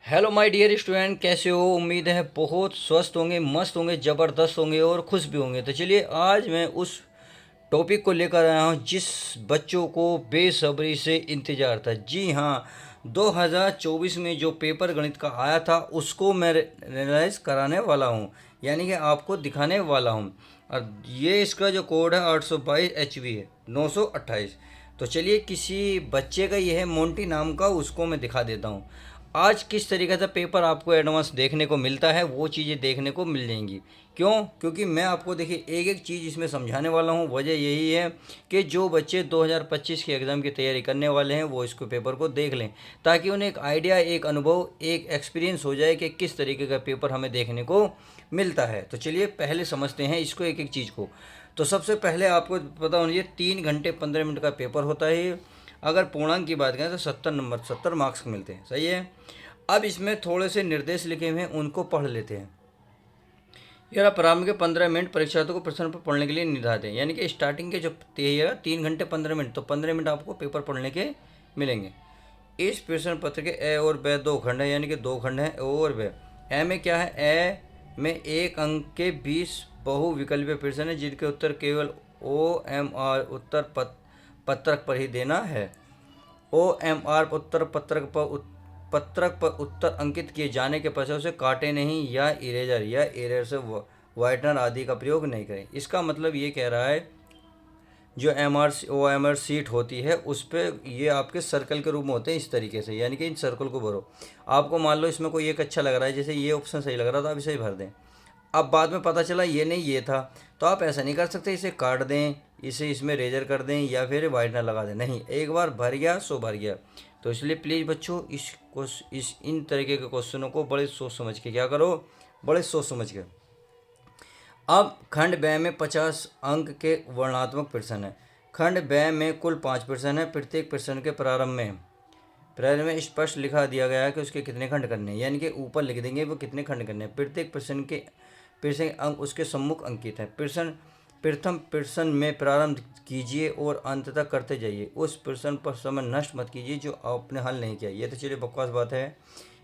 Hello my dear student, कैसे हो? उम्मीद है बहुत स्वस्थ होंगे, मस्त होंगे, ज़बरदस्त होंगे और खुश भी होंगे। तो चलिए आज मैं उस टॉपिक को लेकर आया हूँ जिस बच्चों को बेसब्री से इंतज़ार था। जी हाँ, 2024 में जो पेपर गणित का आया था उसको मैं रियलाइज़ कराने वाला हूँ, यानी कि आपको दिखाने वाला हूँ। और ये इसका जो कोड है 822 HB है, 928। तो चलिए किसी बच्चे का ये है मोंटी नाम का, उसको मैं दिखा देता हूँ। आज किस तरीके से पेपर आपको एडवांस देखने को मिलता है वो चीज़ें देखने को मिल जाएंगी। क्यों? क्योंकि मैं आपको देखिए एक एक चीज़ इसमें समझाने वाला हूँ। वजह यही है कि जो बच्चे 2025 के एग्ज़ाम की तैयारी करने वाले हैं वो इसको पेपर को देख लें, ताकि उन्हें एक आइडिया, एक अनुभव, एक एक्सपीरियंस हो जाए कि किस तरीके का पेपर हमें देखने को मिलता है। तो चलिए पहले समझते हैं इसको, एक एक चीज़ को। तो सबसे पहले आपको पता होना चाहिए 3 घंटे 15 मिनट का पेपर होता है। अगर पूर्णांक की बात करें तो 70 नंबर, 70 मार्क्स मिलते हैं। सही है। अब इसमें थोड़े से निर्देश लिखे हुए हैं, उनको पढ़ लेते हैं। यार प्रारंभ के 15 मिनट परीक्षार्थी को प्रश्न पर पढ़ने के लिए निर्धारित है, यानी कि स्टार्टिंग के जो 3 घंटे 15 मिनट, तो 15 मिनट आपको पेपर पढ़ने के मिलेंगे। इस प्रश्न पत्र के ए और ब दो खंड है, यानी कि दो खंड हैं, ओ और ब। ए में क्या है? ए में एक अंक के 20 बहुविकल्पीय प्रश्न है जिनके उत्तर केवल OMR उत्तर पत्रक पर ही देना है। OMR उत्तर पत्रक पर उत्तर अंकित किए जाने के पश्चात उसे काटे नहीं या इरेजर या इरेजर से वाइटनर आदि का प्रयोग नहीं करें। इसका मतलब ये कह रहा है जो OMR सीट होती है उस पर ये आपके सर्कल के रूप में होते हैं इस तरीके से, यानी कि इन सर्कल को भरो। आपको मान लो इसमें कोई एक अच्छा लग रहा है, जैसे ये ऑप्शन सही लग रहा था, आप इसे ही भर दें। अब बाद में पता चला ये नहीं ये था, तो आप ऐसा नहीं कर सकते, इसे काट दें, इसे इसमें रेजर कर दें या फिर वाइटनर लगा दें। नहीं, एक बार भर गया सो भर गया। तो इसलिए प्लीज़ बच्चों इस इन तरीके के क्वेश्चनों को बड़े सोच समझ के क्या करो, बड़े सोच समझ के। अब खंड ब में 50 अंक के वर्णात्मक प्रश्न है। खंड ब में कुल 5 प्रश्न है। प्रत्येक प्रश्न के प्रारंभ में स्पष्ट लिखा दिया गया है कि उसके कितने खंड करने हैं, यानी कि ऊपर लिख देंगे वो कितने खंड करने हैं। प्रत्येक प्रश्न अंक उसके सम्मुख अंकित है। प्रथम प्रश्न में प्रारंभ कीजिए और अंत तक करते जाइए। उस प्रश्न पर समय नष्ट मत कीजिए जो आपने हल नहीं किया। ये तो चलिए बकवास बात है।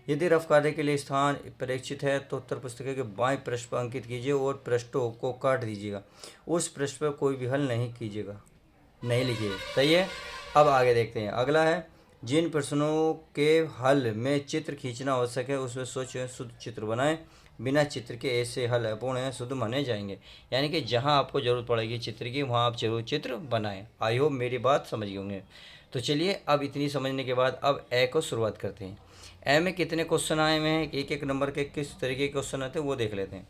यदि रफ कार्य के लिए स्थान प्रेक्षित है तो उत्तर पुस्तिका के बाएं पृष्ठ पर अंकित कीजिए और पृष्ठों को काट दीजिएगा। उस पृष्ठ पर कोई भी हल नहीं कीजिएगा, नहीं लिखिए। सही है। अब आगे देखते हैं। अगला है जिन प्रश्नों के हल में चित्र खींचना आवश्यक है उसमें सोच शुद्ध चित्र बनाएं। बिना चित्र के ऐसे हल अपूर्ण हैं, शुद्ध माने जाएंगे। यानी कि जहां आपको ज़रूरत पड़ेगी चित्र की वहां आप जरूर चित्र बनाएं। आई होप मेरी बात समझ गए होंगे। तो चलिए अब इतनी समझने के बाद अब ए को शुरुआत करते हैं। ए में कितने क्वेश्चन आए हुए हैं, एक एक नंबर के किस तरीके के क्वेश्चन आते हैं वो देख लेते हैं।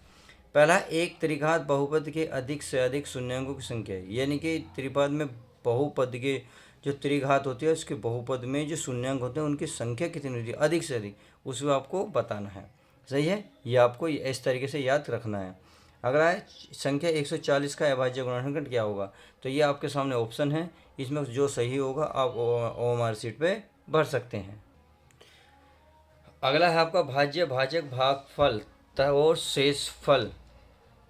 पहला, एक त्रिघात बहुपद के अधिक से अधिक शून्यंकों की संख्या है, यानी कि त्रिपद में बहुपद के जो त्रिघात होती है उसके बहुपद में जो शून्यंक होते हैं उनकी संख्या कितनी होती है, अधिक से अधिक, उसको आपको बताना है। सही है। ये आपको इस तरीके से याद रखना है। अगला है संख्या 140 का अभाज्य गुणनखंड क्या होगा। तो ये आपके सामने ऑप्शन है, इसमें जो सही होगा आप OMR शीट पे भर सकते हैं। अगला है आपका भाज्य, भाजक, भागफल और शेषफल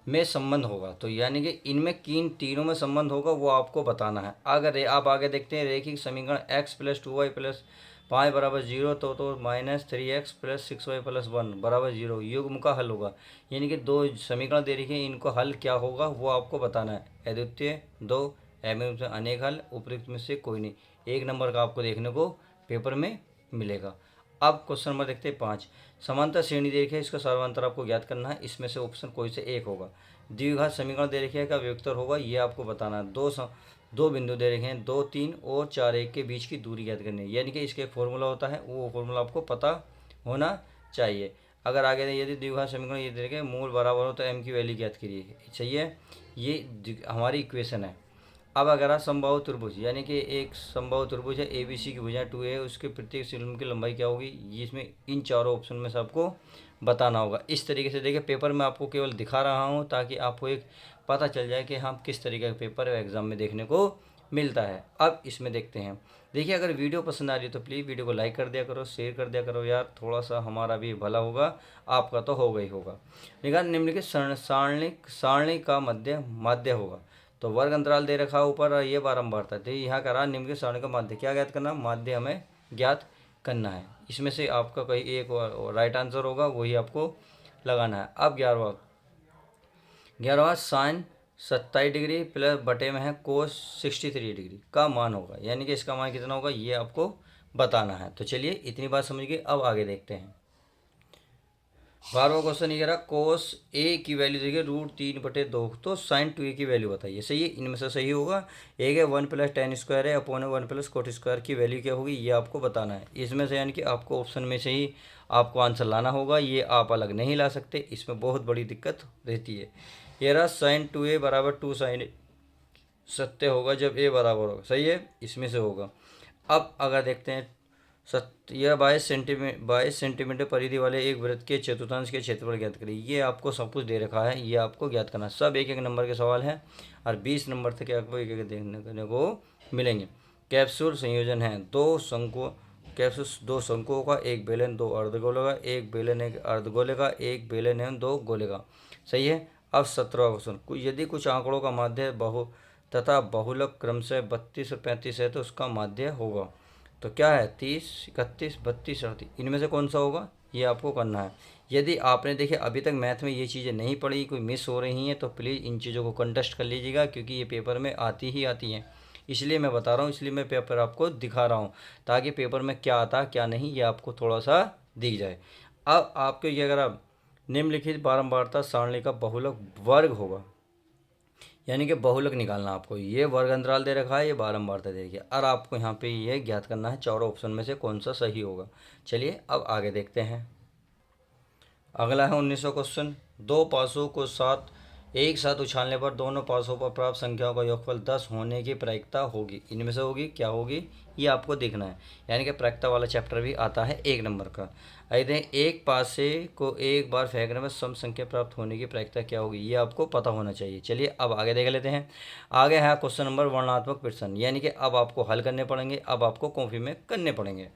में संबंध होगा। तो यानी कि इनमें किन तीनों में संबंध होगा वो आपको बताना है। अगर आप आगे देखते हैं रैखिक समीकरण x + 2y + 5 = 0 तो -3x + 6y + 1 = 0 युग्म का हल होगा। यानी कि दो समीकरण दे रखे हैं, इनको हल क्या होगा वो आपको बताना है। अद्वितीय, दो, अभिन्न से अनेक हल, उपयुक्त में से कोई नहीं। 1 नंबर का आपको देखने को पेपर में मिलेगा। अब क्वेश्चन नंबर देखते हैं 5। समांतर श्रेणी दे रखी है, इसका सर्वांतर आपको ज्ञात करना है। इसमें से ऑप्शन कोई से एक होगा। द्विघात समीकरण दे रखी है का व्युत्तर होगा, ये आपको बताना है। दो बिंदु दे रखे हैं, 2 3 और 4 1 के बीच की दूरी ज्ञात करनी है, यानी कि इसका एक फॉर्मूला होता है, वो फॉर्मूला आपको पता होना चाहिए। अगर आगे यदि द्विघात समीकरण ये दे रखे मूल बराबर हो तो m की वैल्यू ज्ञात करिए। सही है, ये हमारी इक्वेशन है। अब अगर आप समबाहु त्रिभुज, यानी कि एक समबाहु त्रिभुज है, ABC की भुजा 2a है, उसके प्रत्येक सिलम की लंबाई क्या होगी, ये इसमें इन चारों ऑप्शन में से आपको बताना होगा। इस तरीके से देखिए पेपर में आपको केवल दिखा रहा हूँ ताकि आपको एक पता चल जाए कि हम किस तरीके का पेपर एग्जाम में देखने को मिलता है। अब इसमें देखते हैं। देखिए अगर वीडियो पसंद आ रही है तो प्लीज़ वीडियो को लाइक कर दिया करो, शेयर कर दिया करो यार, थोड़ा सा हमारा भी भला होगा, आपका तो होगा ही होगा। निगाह निम्नलिखित सारणी का माध्य होगा। तो वर्ग अंतराल दे रखा ऊपर और ये बारंबारता, तो यहाँ करा निम्न के सारणी का माध्य क्या ज्ञात करना, माध्य हमें ज्ञात करना है। इसमें से आपका कोई एक राइट आंसर होगा, वही आपको लगाना है। अब 11वां साइन 27 डिग्री प्लस बटे में है कोस 63 डिग्री का मान होगा, यानी कि इसका मान कितना होगा ये आपको बताना है। तो चलिए इतनी बात समझ गए, अब आगे देखते हैं। 12वां क्वेश्चन ये कह रहा कोस ए की वैल्यू देखिए √3/2, तो साइन 2a की वैल्यू बताइए। सही है, इनमें से सही होगा। एक है 1 + tan² है अपॉन 1 + cot² की वैल्यू क्या होगी ये आपको बताना है। इसमें से यानी कि आपको ऑप्शन में से ही आपको आंसर लाना होगा, ये आप अलग नहीं ला सकते, इसमें बहुत बड़ी दिक्कत रहती है। ये रहा साइन 2a = 2 sin सत्य होगा जब a बराबर होगा। सही है, इसमें से होगा। अब अगर देखते हैं यह 22 सेंटीमीटर परिधि वाले एक वृत्त के चतुर्थांश के क्षेत्रफल ज्ञात करिए। ये आपको सब कुछ दे रखा है, ये आपको ज्ञात करना। सब एक एक नंबर के सवाल हैं और 20 नंबर तक आपको एक एक देखने को मिलेंगे। कैप्सूल संयोजन है कैप्सूल 2 शंकुओं का, एक बेलन 2 अर्धगोले का, एक बेलन 1 अर्धगोले का, एक बेलन एवं 2 गोले का। सही है। अब 17वां क्वेश्चन, यदि कुछ आंकड़ों का माध्य तथा बहुलक क्रमशः 32 और 35 है तो उसका माध्य होगा। तो क्या है 30, 31, 32, 38, इनमें से कौन सा होगा ये आपको करना है। यदि आपने देखिए अभी तक मैथ में ये चीज़ें नहीं पढ़ी, कोई मिस हो रही हैं, तो प्लीज़ इन चीज़ों को कंटेस्ट कर लीजिएगा, क्योंकि ये पेपर में आती ही आती हैं। इसलिए मैं बता रहा हूँ, इसलिए मैं पेपर आपको दिखा रहा हूँ, ताकि पेपर में क्या आता क्या नहीं ये आपको थोड़ा सा दिख जाए। अब आपको ये अगर आप निम्नलिखित बारंबारता सारणी का बहुलक वर्ग होगा, यानी कि बहुलक निकालना आपको। ये वर्ग अंतराल दे रखा है, ये बारंबारता दे रखी है, और आपको यहाँ पे ये ज्ञात करना है चारों ऑप्शन में से कौन सा सही होगा। चलिए अब आगे देखते हैं। अगला है 19वां क्वेश्चन, दो पासों को एक साथ उछालने पर दोनों पासों पर प्राप्त संख्याओं का योगफल 10 होने की प्रायिकता होगी। इनमें से होगी क्या होगी ये आपको देखना है, यानी कि प्रायिकता वाला चैप्टर भी आता है 1 नंबर का। आइए एक पासे को एक बार फेंकने में सम संख्या प्राप्त होने की प्रायिकता क्या होगी ये आपको पता होना चाहिए। चलिए अब आगे देख लेते हैं। आगे है क्वेश्चन नंबर वर्णनात्मक प्रश्न, यानी कि अब आपको हल करने पड़ेंगे, अब आपको कॉपी में करने पड़ेंगे।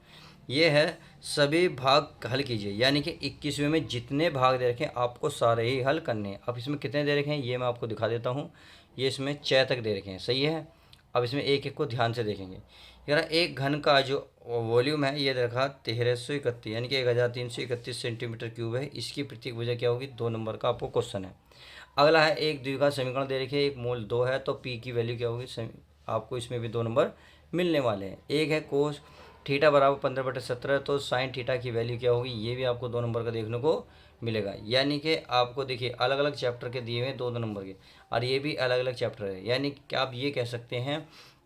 ये है सभी भाग हल कीजिए, यानी कि 21वें में जितने भाग दे रखे हैं आपको सारे ही हल करने हैं। अब इसमें कितने दे रखे हैं ये मैं आपको दिखा देता हूँ। ये इसमें 6 तक दे रखे हैं। सही है। अब इसमें एक एक को ध्यान से देखेंगे। यार एक घन का जो वॉल्यूम है ये रखा 1331, यानी कि 1331 सेंटीमीटर क्यूब है। इसकी प्रतीक भुजा क्या होगी 2 नंबर का आपको क्वेश्चन है। अगला है एक द्विघात समीकरण दे रखिए, एक मूल 2 है तो पी की वैल्यू क्या होगी, आपको इसमें भी 2 नंबर मिलने वाले हैं। एक है कोस थीटा = 15/17, तो साइन थीटा की वैल्यू क्या होगी ये भी आपको 2 नंबर का देखने को मिलेगा। यानी कि आपको देखिए अलग अलग चैप्टर के दिए हुए 2-2 नंबर के, और ये भी अलग अलग चैप्टर है, यानी कि आप ये कह सकते हैं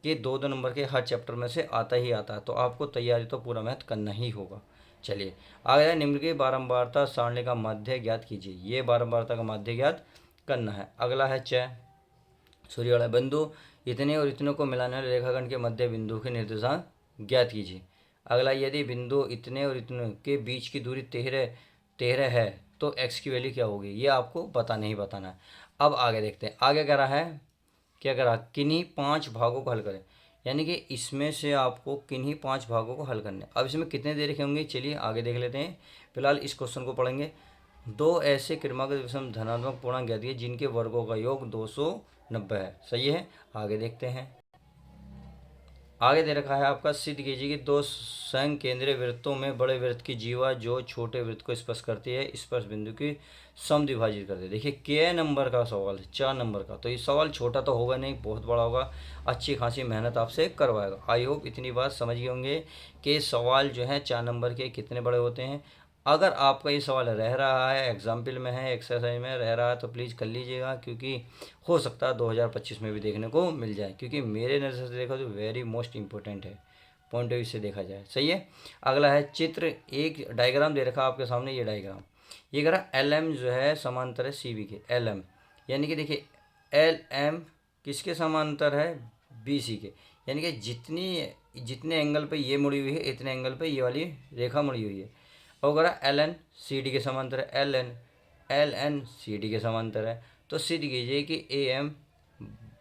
कि 2-2 नंबर के हर चैप्टर में से आता ही आता है। तो आपको तैयारी तो पूरा मैथ करना ही होगा। चलिए आगे निम्नलिखित बारंबारता सारणी का माध्य ज्ञात कीजिए। ये बारंबारता का माध्य ज्ञात करना है। अगला है सूर्य वाला बिंदु इतने और इतने को मिलाने वाले रेखाखंड के मध्य बिंदु के निर्देशांक ज्ञात कीजिए। अगला यदि बिंदु इतने और इतने के बीच की दूरी 13 है तो x की वैल्यू क्या होगी ये आपको बताना ही बताना है। अब आगे देखते हैं। आगे कह रहा है क्या कह रहा है किन्हीं 5 भागों को हल करें, यानी कि इसमें से आपको किन्हीं 5 भागों को हल करने। अब इसमें कितने दे रखे होंगे चलिए आगे देख लेते हैं। फिलहाल इस क्वेश्चन को पढ़ेंगे। 2 ऐसे क्रमागत विषम धनात्मक पूर्णांक ज्ञात कीजिए जिनके वर्गों का योग 290 है। सही है। आगे देखते हैं। आगे दे रखा है आपका सिद्ध कीजिए कि 2 संघ केंद्रीय वृत्तों में बड़े वृत्त की जीवा जो छोटे वृत्त को स्पर्श करती है स्पर्श बिंदु की समद्विभाजित करते हैं। देखिए के नंबर का सवाल है 4 नंबर का, तो ये सवाल छोटा तो होगा नहीं, बहुत बड़ा होगा, अच्छी खासी मेहनत आपसे करवाएगा। आई होप इतनी बात समझ गए होंगे कि सवाल जो है 4 नंबर के कितने बड़े होते हैं। अगर आपका ये सवाल रह रहा है एग्जाम्पल में है एक्सरसाइज में रह रहा है तो प्लीज़ कर लीजिएगा, क्योंकि हो सकता है 2025 में भी देखने को मिल जाए, क्योंकि मेरे नज़र से देखा तो वेरी मोस्ट इंपॉर्टेंट है पॉइंट ऑफ व्यू से देखा जाए। सही है। अगला है चित्र एक डायग्राम दे रखा आपके सामने। ये डायग्राम ये कह रहा LM जो है समांतर है CB के। LM यानी कि देखिए LM किसके समांतर है BC के, यानी कि जितने एंगल पे ये मुड़ी हुई है इतने एंगल पे ये वाली रेखा मुड़ी हुई है। और कह रहा LN CD के समांतर है। LN CD के समांतर है। तो सिद्ध कीजिए कि AM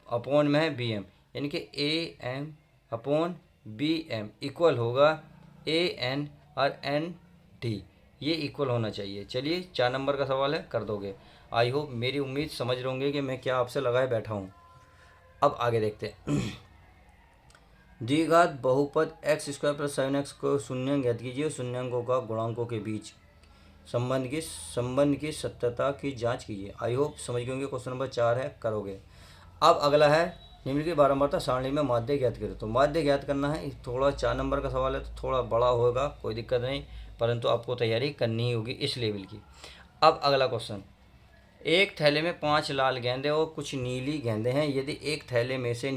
अपॉन में है BM, यानी कि AM अपॉन BM इक्वल होगा AN और ND, ये इक्वल होना चाहिए। चलिए 4 नंबर का सवाल है, कर दोगे। आई होप मेरी उम्मीद समझ रहे होंगे कि मैं क्या आपसे लगाए बैठा हूँ। अब आगे देखते हैं। द्विघात बहुपद एक्स स्क्वायर प्लस 7x को शून्य ज्ञात कीजिए। शून्यांकों का गुणांकों के बीच संबंध की सत्यता की जांच कीजिए। आई होप समझ गए होंगे। क्वेश्चन नंबर 4 है, करोगे। अब अगला है निम्न की बारंबारता सारणी में माध्य ज्ञात करें। तो माध्य ज्ञात करना है, थोड़ा 4 नंबर का सवाल है तो थोड़ा बड़ा होगा, कोई दिक्कत नहीं, परंतु आपको तैयारी करनी ही होगी इस लेवल की। अब अगला क्वेश्चन, एक थैले में 5 लाल गेंदे और कुछ नीली गेंदें हैं। यदि एक थैले में से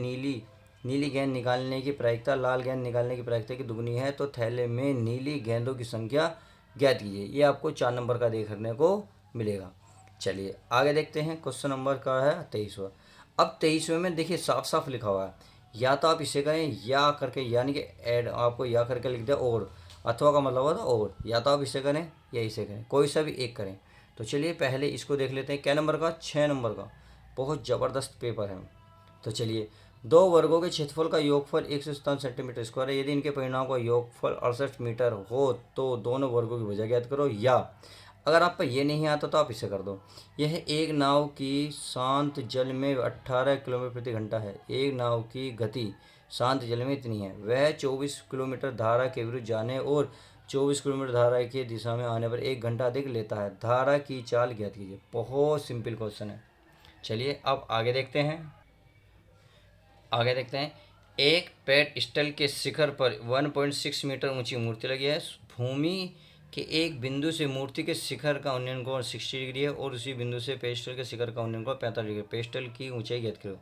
नीली गेंद निकालने की प्रायिकता लाल गेंद निकालने की प्रायिकता की दुगनी है तो थैले में नीली गेंदों की संख्या ज्ञात कीजिए। ये आपको 4 नंबर का देखने को मिलेगा। चलिए आगे देखते हैं। क्वेश्चन नंबर का है 23वां। अब 23वें में देखिए साफ साफ लिखा हुआ है, या तो आप इसे करें या करके, यानी कि ऐड आपको या करके लिख दिया, और अथवा का मतलब होता है और, या तो आप इसे करें या इसे करें, कोई सा भी एक करें। तो चलिए पहले इसको देख लेते हैं। क्या नंबर का? 6 नंबर का। बहुत ज़बरदस्त पेपर है। तो चलिए, दो वर्गों के क्षेत्रफल का योगफल 157 सेंटीमीटर स्क्वायर है। यदि इनके परिणाम का योगफल 68 मीटर हो तो दोनों वर्गों की भुजा ज्ञात करो। या अगर आपको ये नहीं आता तो आप इसे कर दो। यह एक नाव की शांत जल में 18 किलोमीटर प्रति घंटा है। एक नाव की गति शांत जल में इतनी है। वह 24 किलोमीटर धारा के विरुद्ध जाने और 24 किलोमीटर धारा की दिशा में आने पर 1 घंटा अधिक लेता है। धारा की चाल ज्ञात कीजिए। बहुत सिंपल क्वेश्चन है। चलिए अब आगे देखते हैं। एक पेडस्टल के शिखर पर 1.6 मीटर ऊंची मूर्ति लगी है। भूमि के एक बिंदु से मूर्ति के शिखर का उन्नयन कोण 60 डिग्री है और उसी बिंदु से पेडस्टल के शिखर का उन्नयन कोण 45 डिग्री। पेडस्टल की ऊंचाई ज्ञात करो।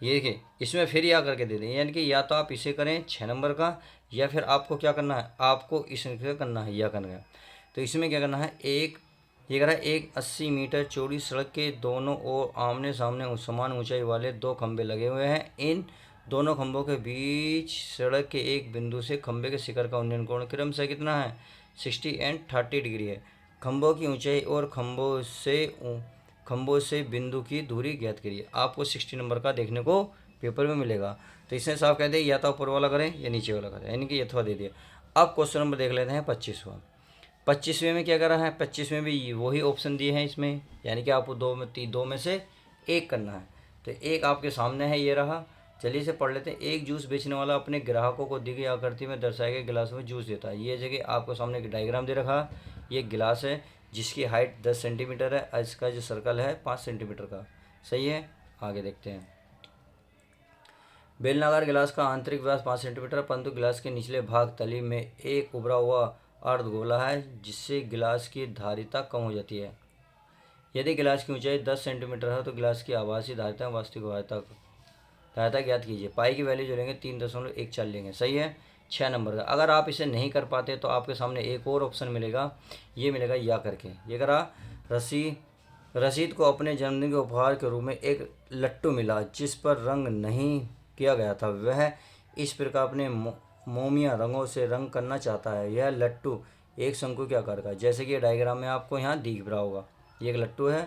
ये देखिए, इसमें फिर या करके दे दें, यानी कि या तो आप इसे करें 6 नंबर का, या फिर आपको क्या करना है, आपको इसे करना है या करना है। तो इसमें क्या करना है, ये करा एक 80 मीटर चौड़ी सड़क के दोनों ओर आमने सामने समान ऊंचाई वाले 2 खंभे लगे हुए हैं। इन दोनों खंभों के बीच सड़क के एक बिंदु से खंभे के शिखर का उन्नयन कोण क्रमशः कितना है, 60 एंड 30 डिग्री है। खंभों की ऊंचाई और खंभों से बिंदु की दूरी ज्ञात करिए। आपको 60 नंबर का देखने को पेपर में मिलेगा। तो इसमें साफ कहते हैं या तो ऊपर वाला करें या नीचे वाला करें, यानी कि यथवा दे दिया। अब क्वेश्चन नंबर देख लेते हैं 25वां। 25वें में क्या करा है, 25वें भी वही ऑप्शन दिए हैं इसमें, यानी कि आपको दो में से एक करना है। तो एक आपके सामने है, ये रहा। चलिए इसे पढ़ लेते हैं। एक जूस बेचने वाला अपने ग्राहकों को दी गई आकृति में दर्शाए गए गिलास में जूस देता है। ये जगह आपको सामने एक डायग्राम दे रखा। ये गिलास है जिसकी हाइट 10 सेंटीमीटर है, इसका जो सर्कल है 5 सेंटीमीटर का। सही है, आगे देखते हैं। बेलनाकार गिलास का आंतरिक व्यास 5 सेंटीमीटर, परंतु गिलास के निचले भाग तली में एक उभरा हुआ अर्धगोला है जिससे गिलास की धारिता कम हो जाती है। यदि गिलास की ऊंचाई 10 सेंटीमीटर है तो गिलास की आभासी धारिता वास्तविक धारिता ज्ञात कीजिए। पाई की वैल्यू जो लेंगे 3.14 लेंगे। सही है, 6 नंबर का। अगर आप इसे नहीं कर पाते तो आपके सामने एक और ऑप्शन मिलेगा, ये मिलेगा या करके। ये करा, रसीद को अपने जन्मदिन के उपहार के रूप में एक लट्टू मिला जिस पर रंग नहीं किया गया था। वह इस प्रकार अपने मोमिया रंगों से रंग करना चाहता है। यह लट्टू एक शंकु के आकार का है, जैसे कि डायग्राम में आपको यहाँ दिख रहा होगा। ये एक लट्टू है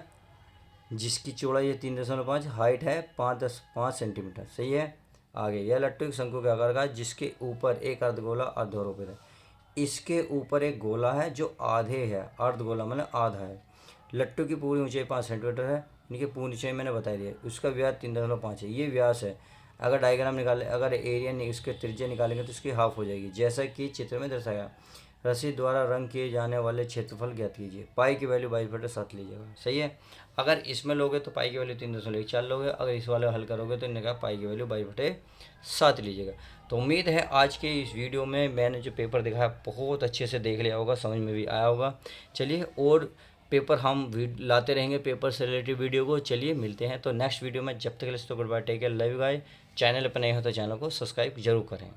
जिसकी चौड़ाई है 3.5, हाइट है 5 सेंटीमीटर। सही है, आगे। यह लट्टू एक शंकु के आकार का है जिसके ऊपर एक अर्धगोला अर्धारोपित है। इसके ऊपर एक गोला है जो आधे है, अर्धगोला मतलब आधा है। लट्टू की पूरी ऊंचाई 5 सेंटीमीटर है। इनकी पूरी ऊंचाई मैंने बता दिया। उसका व्यास 3.5 है, ये व्यास है। अगर डायग्राम निकाले, अगर एरिया इसके त्रिज्या निकालेंगे तो इसकी हाफ हो जाएगी, जैसा कि चित्र में दर्शाया। रसीद द्वारा रंग किए जाने वाले क्षेत्रफल ज्ञात कीजिए। पाई की वैल्यू 22/7 लीजिएगा। सही है, अगर इसमें लोगे तो पाई की वैल्यू 3.14 लोगे, अगर इस वाले हल करोगे तो इनका पाई की वैल्यू 22/7 लीजिएगा। तो उम्मीद है आज के इस वीडियो में मैंने जो पेपर दिखाया बहुत अच्छे से देख लिया होगा, समझ में भी आया होगा। चलिए और पेपर हम लाते रहेंगे, पेपर से रिलेटेड वीडियो को। चलिए मिलते हैं तो नेक्स्ट वीडियो में। जब तक के लिए good bye, take care, love you guys. Channel पर नए हो तो चैनल को सब्सक्राइब जरूर करें।